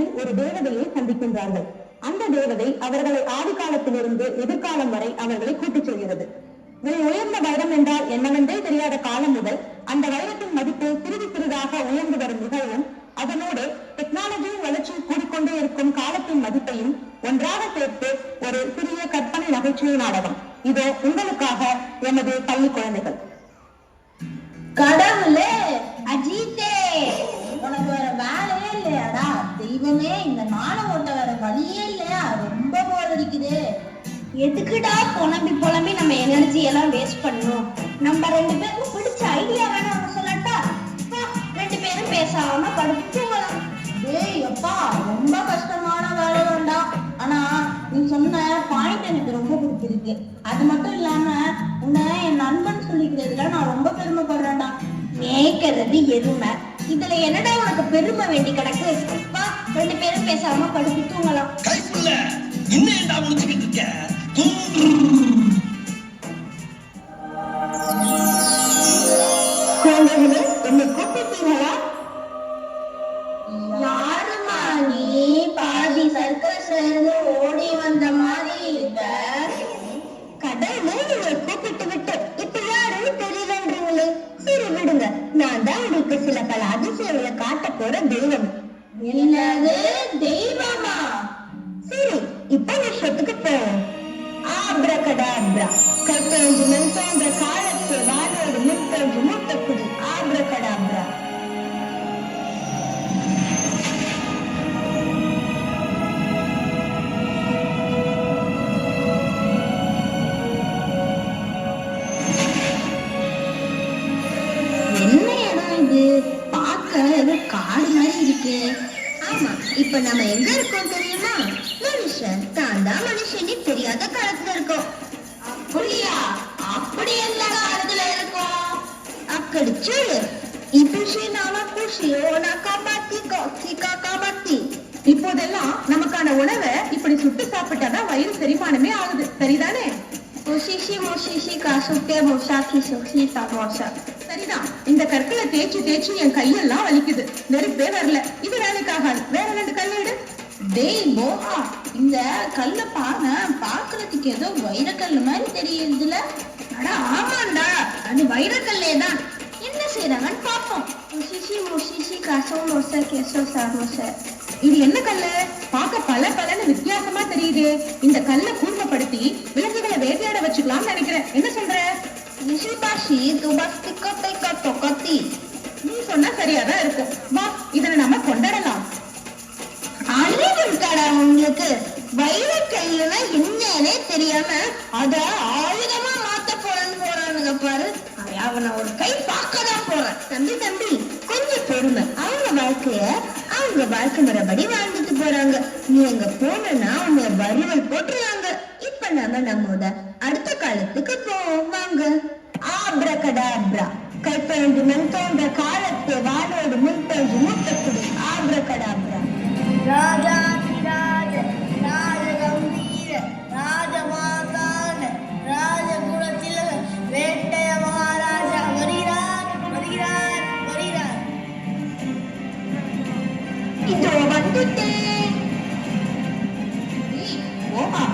வழியில் ஒரு தேவதையை சந்திக்கின்றார்கள். அந்த தேவதை அவர்களை ஆதி காலத்திலிருந்து எதிர்காலம் வரை அவர்களை கூட்டிச் செல்கிறது. உயர்ந்த வைரம் என்றால் என்னவென்றே தெரியாத காலம் முதல் அந்த வைரத்தின் மதிப்பு சிறிது சிறிதாக உயர்ந்து வரும் நிகழ்வும், அதனோடு டெக்னாலஜியின் வளர்ச்சி கூடிக்கொண்டே இருக்கும் காலத்தின் மதிப்பையும் ஒன்றாக சேர்த்து ஒரு சிறிய கற்பனை நகைச்சுவை நாடகம் இதோ உங்களுக்காக எமது பள்ளி குழந்தைகள். கடவுளே, அஜித்தே, உனக்கு வேற வேலையே இல்லையாடா? தெய்வமே, இந்த நாளை ஓட்ட வேற வழியே இல்லையா? ரொம்ப போர் அடிக்குது. எதுக்குடா புலம்பி நம்ம எனர்ஜி எல்லாம் வேஸ்ட் பண்ணணும்? நம்ம ரெண்டு பேருக்கும் பிடிச்ச ஐடியா வேணா சொல்லட்டா? ரெண்டு பேரும் பேசாம படுத்துக்கலாம். டேய் அப்பா, ரொம்ப கஷ்டமான வேலை வேண்டாம். ஆனா நீ சொன்ன பாயிண்ட் எனக்கு ரொம்ப பிடிச்சிருக்கு. அது மட்டும் இல்லாம உன்னை என் நண்பன் சொல்லிக்கிறதுல நான் ரொம்ப பெருமைப்படுறேன்டா. மேய்க்கிறது எருமை, இதுல என்னடா உனக்கு பெருமை வேண்டி கிடக்கு? வா, ரெண்டு பேரும் பேசாம படுத்து தூங்கலாம். கைப்புள்ள என்னடா முடிச்சுக்கிட்டு இருக்க? குழந்தைகளே, என்னை கூப்பிட்டீங்களா? யாருமா நீ? பாதி சர்க்கஸ் ஓடி வந்த மாதிரி இருக்க. கடவுளே, இவரை கூப்பிட்டு விட்டு இப்ப யாருன்னு தெரியலன்றீங்களே. சரி விடுங்க, நான் தான் உங்களுக்கு சில பல அதிசயங்களை காட்ட போற தெய்வம். என்னது தெய்வமா? சரி, இப்ப விஷயத்துக்கு போவோம். ஆப்ரகடாப்ரா, கற்பெழுந்து மென்தோன்ற காலத்து வானோடு முத்தொன்று மூத்தக்குடி. ஆப்ரகடாப்ரா. என்ன இடம் இது? பார்க்க ஏதோ காடு மாதிரி இருக்கு. ஆமா, இப்ப நம்ம எங்க இருக்கோம் தெரியுமா? மனுஷன் தான் மனுஷனே தெரியாத காலத்துல இருக்கோம். அப்படியா? அப்படி எல்லா காலத்துல இருக்கும். அக்கடி சொல்லு. இப்போதெல்லாம் நமக்கான உணவை இப்படி சுட்டு சாப்பிட்டாதான் வயிறு செரிமானமே ஆகுது, சரிதானே? சரிதான். இந்த கற்களை தேய்ச்சி என் கையெல்லாம் வலிக்குது. நெருப்பே வரல. இது வேலைக்காகாது. வேற ரெண்டு கல்லெடு. டேய் போகா, இந்த கல்ல பாருங்க, பாக்குறதுக்கு ஏதோ வைரக்கல் மாதிரி தெரியுதுல. அட ஆமாண்டா, அது வைரக்கல்லே தான். என்ன செய்யறாங்கன்னு பாப்போம். இது என்ன கல்லு? பார்க்க பல பலன்னு வித்தியாசமா தெரியுது. இந்த கல்லை கூர்மைப்படுத்தி விலங்குகளை வேட்டையாட வச்சுக்கலாம்னு நினைக்கிறேன். என்ன சொல்ற? நீ சொன்னா சரியாதான் இருக்கும். வா, இதனை நம்ம கொண்டாடலாம். அறிவு இருக்காடா உங்களுக்கு? வைரக்கல்லுனா என்னன்னே தெரியாம அத ஆயுதமா மாத்த போறானுங்க பாரு. அவனை ஒரு கை பார்க்கதான் போறேன். தம்பி, கொஞ்சம் பொறுமை. அவங்க வாழ்க்கை முறைப்படி வாழ்ந்துட்டு போறாங்க. நீ அங்க போனா அவங்க வறுவல் போட்டுருவாங்க. இப்ப நம்மோட அடுத்த காலத்துக்கு போவோம் வாங்க. ஆப்ரகடாப்ரா, கைப்பழந்து மென்தோன்ற காலத்து வானோடு முன்தொன்று மூத்தக்குடி. ஆப்ரகடாப்ரா. ராஜாதிராஜ ராஜகம்பீர ராஜமாதான ராஜகுலத்தில் வேட்டைய மகாராஜா வருகிறார். இதோ வந்துட்டேன். ஓஹா,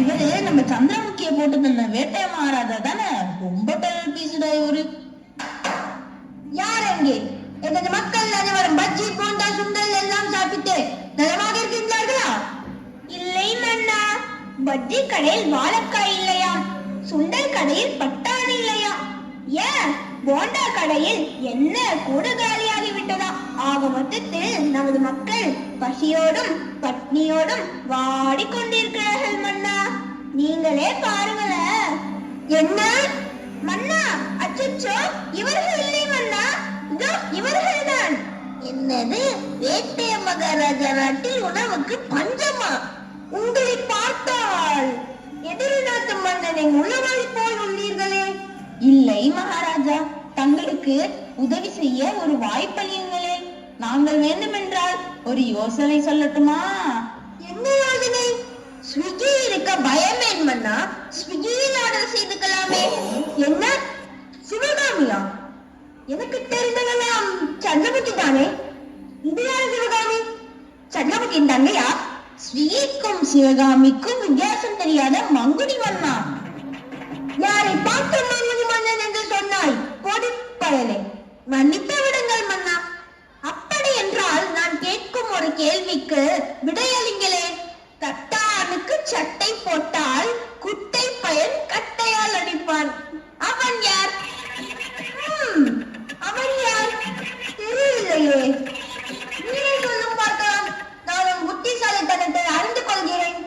இவரு நம்ம சந்திரமுகிய போட்டு தந்த வேட்டைய மகாராஜா தானே? ரொம்ப டெரர் பீஸ்டா இவரு. யார் அங்கே? எனது மக்கள் அனைவரும் பஜ்ஜி போண்டா சுண்டல் எல்லாம் சாப்பிட்டு நலமாக இருக்கின்றார்களா? இல்லை மன்னா, பஜ்ஜி கடையில் வாழைக்காய் இல்லையா? சுண்டல் கடையில் பட்டாணி இல்லையா? ஏன் போண்டா கடையில் என்ன கூட காலியாகி விட்டதா? ஆக மொத்தத்தில் நமது மக்கள் பசியோடும் பட்னியோடும் வாடிக்கொண்டிருக்கிறார்கள் மன்னா. நீங்களே பாருங்களேன். என்ன மன்னா? அச்சச்சோ, இவர்கள் இல்லை மன்னா, இதோ இவர்கள் தான். என்னது? வேட்டைய மகாராஜா நாட்டில் உணவுக்கு பஞ்சமா? உங்களை பார்த்தால் எதிரி நாட்டு மன்னனை உளவாளி போல் உள்ளீர்களே. இல்லை மகாராஜா, தங்களுக்கு உதவி செய்ய ஒரு வாய்ப்பளியுங்களே. நாங்கள் வேண்டுமென்றால் ஒரு யோசனை சொல்லட்டுமா? என்ன யோசனை? ஸ்விக்கி இருக்க பயமேன் மன்னா, ஸ்விக்கியில் ஆர்டர் செய்துக்கலாமே. என்ன சிவகாமியா? எனக்கு தெரிந்ததெல்லாம் சந்திரமுகி தானே. இது யாரு சிவகாமி? சண்முகத்தின் தங்கையா? ஸ்ரீக்கும் சிவகாமிக்கும் வித்தியாசம் தெரியாத மங்குடி மன்னா. யாரை பார்த்து மங்குடி மன்னன் என்று சொன்னாய்? பொடிப்பயலே, மன்னித்து விடுங்கள் மன்னா. அப்படி என்றால் நான் கேட்கும் ஒரு கேள்விக்கு விடையளிங்களேன். தட்டானுக்கு சட்டை போட்டால் குட்டை பயன் கட்டையால் அடிப்பான். அவன் யார்? அவன் யார்? தெரியலையே. நீயே சொல்லும் பார்க்கலாம். நான் உன் புத்திசாலித்தனத்தை அறிந்து கொள்கிறேன்.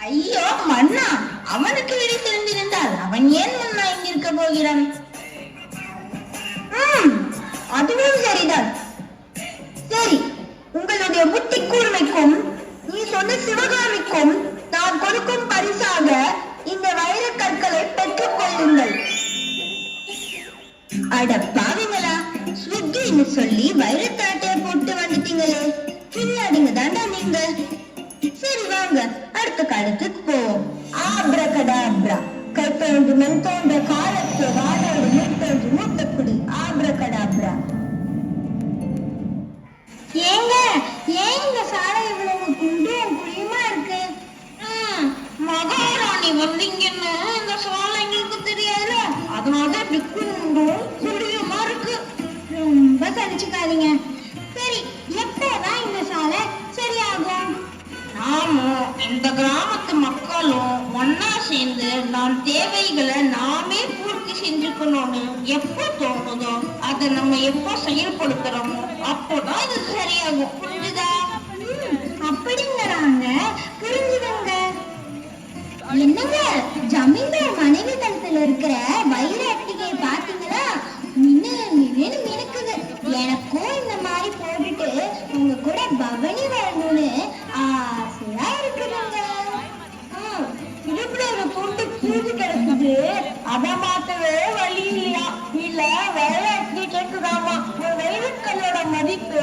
ஐயோ மன்னா, அவனுக்கு விடை தெரிந்திருந்தால் அவன் ஏன் மன்னா இங்கிருக்க போகிறான்? அதுவும் சரிதான். சரி, உங்களுடைய புத்தி கூர்மைக்கும் நீ சொன்ன சிவகாமிக்கும் நான் கொடுக்கும் பரிசாக இந்த வைரக் கற்களை பெற்றுக் கொள்ளுங்கள். அட பாவிங்களா, ஸ்விக்கின்னு சொல்லி வைரத்தாட்டையை போட்டு வந்துட்டீங்களே. பின்னாடிங்க தாண்டா நீங்க. சரி வாங்க, அடுத்த காலத்துக்கு போவோம். ஆப்ரகடாப்ரா, கைப்பொழுது மென் தோன்ற காலத்து வாழோடு முத்தொன்று மூத்தக்குடி. ஆப்ரகடாப்ரா. ஏங்க, ஏன் இந்த சாலை இவ்வளவு குண்டும் குழியுமா இருக்கு? மகாராணி வந்தீங்கன்னு இந்த சாலை எங்களுக்கு தெரியாது, அதனாலதான் இப்படி குண்டும் குழியுமா இருக்கு. ரொம்ப தனிச்சுக்காதீங்க. சரி, எப்போதான் இந்த சாலை சரியாகும்? ஆமா, இந்த கிராமத்து மக்களும் ஒன்னா சேர்ந்து நம் தேவைகளை நாமே பூர்த்தி செஞ்சுக்கணும்னு எப்போ தோணுதோ அதை நம்ம எப்போ செயல்படுத்துறோமோ அப்போதான் இது சரியாகும். புரிஞ்சுதா? அப்படிங்கிறாங்க. புரிஞ்சுதுங்க. என்னங்க, ஜமீன்தார் மனைவி தளத்துல இருக்கிற வைர அட்டிகையை பாத்தீங்களா? மினுக்குது. எனக்கும் இந்த மாதிரி போட்டுட்டு உங்க கூட பவனி வரணும்னு ஆசையா இருக்குதுங்க. இதுக்குள்ள ஒரு துண்டு பூஜை கிடக்குது, அதை மாத்தவே வழி இல்லையா? இல்ல வேலை அட்டி கேக்குதாமா. ஒரு வைரக்கல்லோட மதிப்பு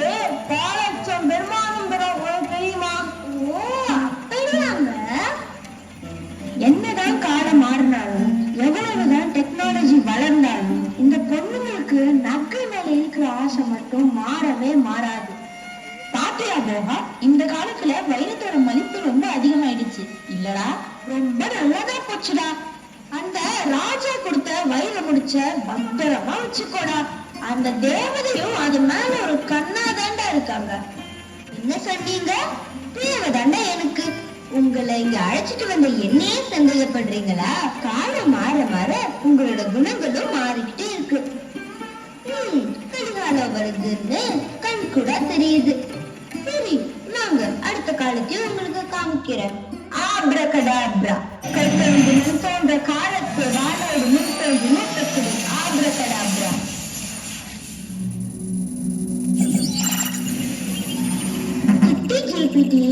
4 லட்சம் பெருமானம் பெறும். உங்களுக்கு தெரியுமா? ஓ, அப்படியாங்க. என்னதான் காலம் மாறினாலும் எவ்வளவுதான் டெக்னாலஜி வளர்ந்தாலும் இந்த பொண்ணுங்களுக்கு நகை மேல இருக்கிற ஆசை மட்டும் மாறவே மாறாது. பாத்தியா போகா, இந்த காலத்துல வைரத்தோட மதிப்பு ரொம்ப அதிகமாயிடுச்சு இல்லடா? ரொம்ப நல்லதா போச்சுடா. அந்த ராஜா கொடுத்த வைர முடிச்ச பத்திரமா வச்சுக்கோடா. அந்த தேவதையும் அது மேல ஒரு கண்ணாதாண்டா இருக்காங்க. என்ன சொன்னீங்க? தேவதாண்டா எனக்கு. உங்களை இங்க அழைச்சிட்டு வந்த என்னையே சந்தேகப்படுறீங்களா? காலம் மாற மாற உங்களோட குணங்களும் மாறிக்கிட்டே இருக்கு. கடிகாலம் வருதுன்னு கண் கூட தெரியுது. சரி, நாங்க அடுத்த காலத்தையும் உங்களுக்கு காமிக்கிறேன். ஆப்ரகடாப்ரா, கைப்பொழுது தோன்ற காலத்து வாழோடு முத்தொன்று மூத்தக்குடி. ஆப்ரகடாப்ரா. ஜிபிடி,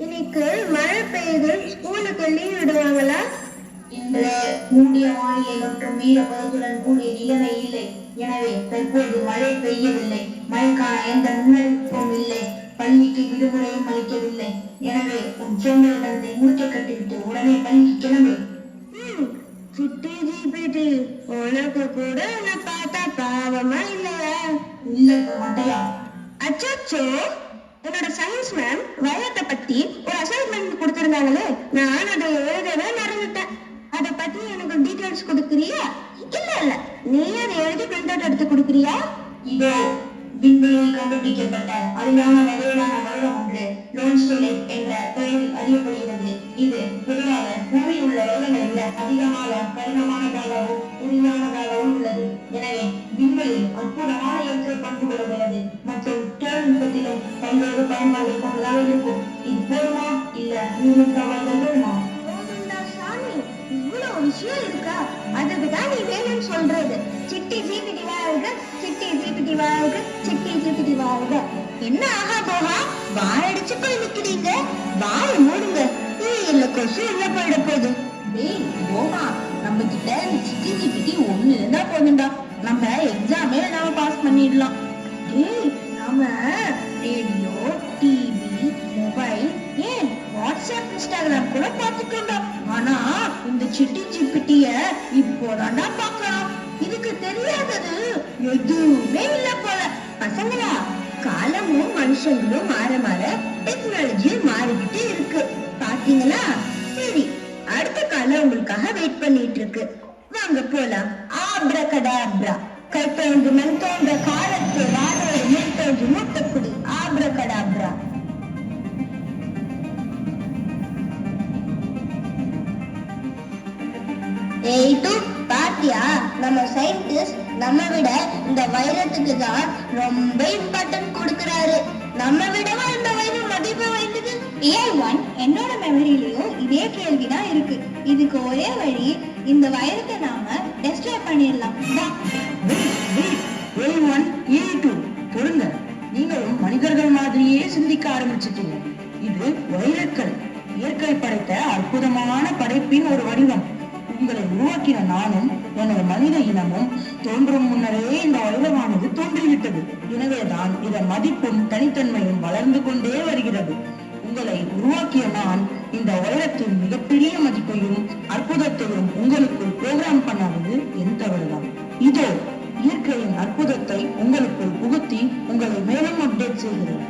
இன்னைக்கு மழை பெய்யுது, ஸ்கூலுக்கு லீவ் விடுவாங்களா? இன்று மூடிய வானிலை மற்றும் ஈரப்பதத்துடன் கூடிய நிலைமை இல்லை. எனவே தற்போது மழை பெய்யவில்லை. மழைக்கான எந்த முன்னெடுப்பும் இல்லை. பள்ளிக்கு விடுமுறையும் அளிக்கவில்லை. எனவே உன் சோம்பல் தந்தை மூட்டை கட்டிவிட்டு உடனே பள்ளிக்கு கிளம்பு. சிட்டி ஜிபிடி, உனக்கு கூட என்ன பார்த்தா பாவமா இல்லையா? இல்லை மட்டையா. அச்சோ, என்னோட சயின்ஸ் மேம் வைரத்தை பத்தி ஒரு அசைன்மெண்ட் கொடுத்திருந்தாங்களே, நான் அதை எழுதவே மறந்துட்டேன். அதை பத்தி எனக்கு டீடைல்ஸ் கொடுக்குறியா? இல்ல, நீ அதை எழுதி பிரிண்ட் அவுட் எடுத்து கொடுக்குறியா? இதோ விண்வெளியில் கண்டுபிடிக்கப்பட்ட அரிதான வகையிலான வைரம் ஒன்று லோன்ஸ்டோலைட் என்ற பெயரில் அறியப்படுகிறது. இது பொதுவாக பூமியில் உள்ள வைரங்களை விட அதிகமாக கடினமானதாகவும் உறுதியானதாகவும் உள்ளது. எனவே விண்வெளியில் அற்புதமான இயற்கை பண்புகளுடையது மற்றும் தொழில்நுட்பத்திலும் பல்வேறு பயன்பாடு கொண்டதாக இருக்கும். இது போதுமா? இல்ல இன்னும் தகவல்கள் வேணுமா? இவ்வளவு விஷயம் இருக்கா? அதுக்குதான் நீ வேணும்னு சொல்றது. சிட்டி ஜிபிடி வாழ்க, சிட்டி ஜிபிடி வாழ்க, சிட்டி ஜிபிடி வாழ்க. என்ன ஆகா போகா வாயடிச்சு போய் நிக்கிறீங்க? வாய மூடுங்க, இல்ல கொசு உள்ள போயிட போகுது. டேய் போமா, நம்ம கிட்ட சிட்டி ஜிபிடி ஒண்ணு இருந்தா போதுண்டா. நம்ம எக்ஸாமே நாம பாஸ் பண்ணிடலாம். டேய், நாம ரேடியோ, டிவி, மொபைல், ஏன் வாட்ஸ்அப், இன்ஸ்டாகிராம் கூட பார்த்துட்டோம். ஆனா இந்த சிட்டி ஜிபிடிய இப்போதாண்டா பாக்கலாம். இதுக்கு தெரியாதது எதுவுமே இல்ல போல. பசங்களா, காலமும் மனுஷங்களும் மாற மாற டெக்னாலஜியும் மாறிக்கிட்டே இருக்கு. பாத்தீங்களா? சரி, அடுத்த காலம் உங்களுக்காக வெயிட் பண்ணிட்டு இருக்கு. வாங்க போலாம். ஆப்ரகடாப்ரா. கைத்தோன்று மண் தோன்ற காலத்து வாழோடு முன் தோன்று மூத்தக்குடி. ஆப்ரகடாப்ரா. பாத்தியா, நம்ம சயின்டிஸ்ட் நம்ம விட இந்த வைரத்துக்கு தான் ரொம்ப இம்பார்ட்டன்ட் கொடுக்கறாரு. நம்ம விடவா இந்த வைரம் மதிப்பு வைத்தது? ஏன் என்னோட மெமரியிலயும் இதே கேள்விதான் இருக்கு. இதுக்கு ஒரே வழி, இந்த வைரத்தை நாம டெஸ்ட்ராய் பண்ணிடலாம். பொருங்க, நீங்களும் மனிதர்கள் மாதிரியே சிந்திக்க ஆரம்பிச்சிட்டீங்க. இது வைரக்கல், இயற்கை படைத்த அற்புதமான படைப்பின் ஒரு வடிவம். உங்களை உருவாக்கின நானும் எனது மனித இனமும் தோன்றும் முன்னரே இந்த வைரமானது தோன்றிவிட்டது. எனவேதான் இதன் மதிப்பும் தனித்தன்மையும் வளர்ந்து கொண்டே வருகிறது. உங்களை உருவாக்கிய நான் இந்த வைரத்தின் மிகப்பெரிய மதிப்பையும் அற்புதத்தையும் உங்களுக்குள் புரோகிராம் பண்ணாதது என் தவறுதான். இதோ இயற்கையின் அற்புதத்தை உங்களுக்குள் புகுத்தி உங்களை மேலும் அப்டேட் செய்கிறேன்.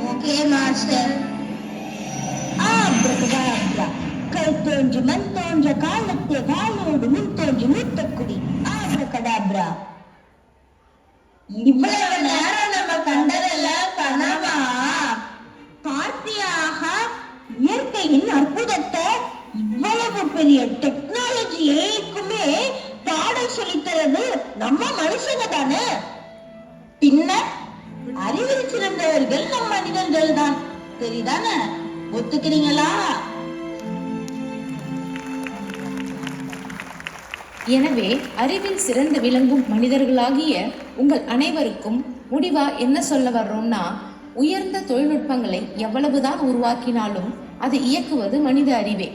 Okay master. கை தோன்றி மண் தோன்ற காலத்தை வாழோடு முன் தோன்றி மூத்தக்குடி. ஆப்ரகடாப்ரா. இவ்வளவு நேரம் நம்ம கண்டதெல்லாம் கனவா? பார்த்தியாக, இயற்கையின் அற்புதத்தை இவ்வளவு பெரிய டெக்னாலஜிக்குமே பாடம் சொல்லித்தரது நம்ம மனுஷங்க தானே. பின்ன அறிவில் சிறந்தவர்கள் நம் மனிதர்கள் தான். சரிதானே? ஒத்துக்கிறீங்களா? எனவே அறிவில் சிறந்து விளங்கும் மனிதர்களாகிய உங்கள் அனைவருக்கும் முடிவா என்ன சொல்ல வர்றோம்னா, உயர்ந்த தொழில்நுட்பங்களை எவ்வளவுதான் உருவாக்கினாலும் அதை இயக்குவது மனித அறிவே.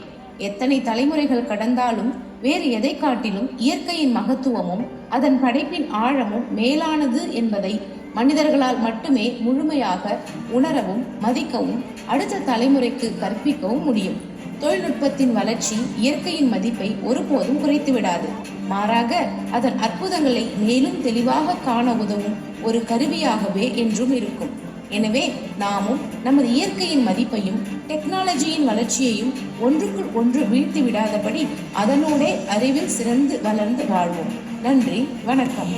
எத்தனை தலைமுறைகள் கடந்தாலும் வேறு எதை காட்டிலும் இயற்கையின் மகத்துவமும் அதன் படைப்பின் ஆழமும் மேலானது என்பதை மனிதர்களால் மட்டுமே முழுமையாக உணரவும் மதிக்கவும் அடுத்த தலைமுறைக்கு கற்பிக்கவும் முடியும். தொழில்நுட்பத்தின் வளர்ச்சி இயற்கையின் மதிப்பை ஒருபோதும் குறைத்து விடாது. மாறாக அதன் அற்புதங்களை மேலும் தெளிவாக காண உதவும் ஒரு கருவியாகவே என்றும் இருக்கும். எனவே நாமும் நமது இயற்கையின் மதிப்பையும் டெக்னாலஜியின் வளர்ச்சியையும் ஒன்றுக்குள் ஒன்று வீழ்த்தி விடாதபடி அதனோடே அறிவில் சிறந்து வளர்ந்து வாழ்வோம். நன்றி, வணக்கம்.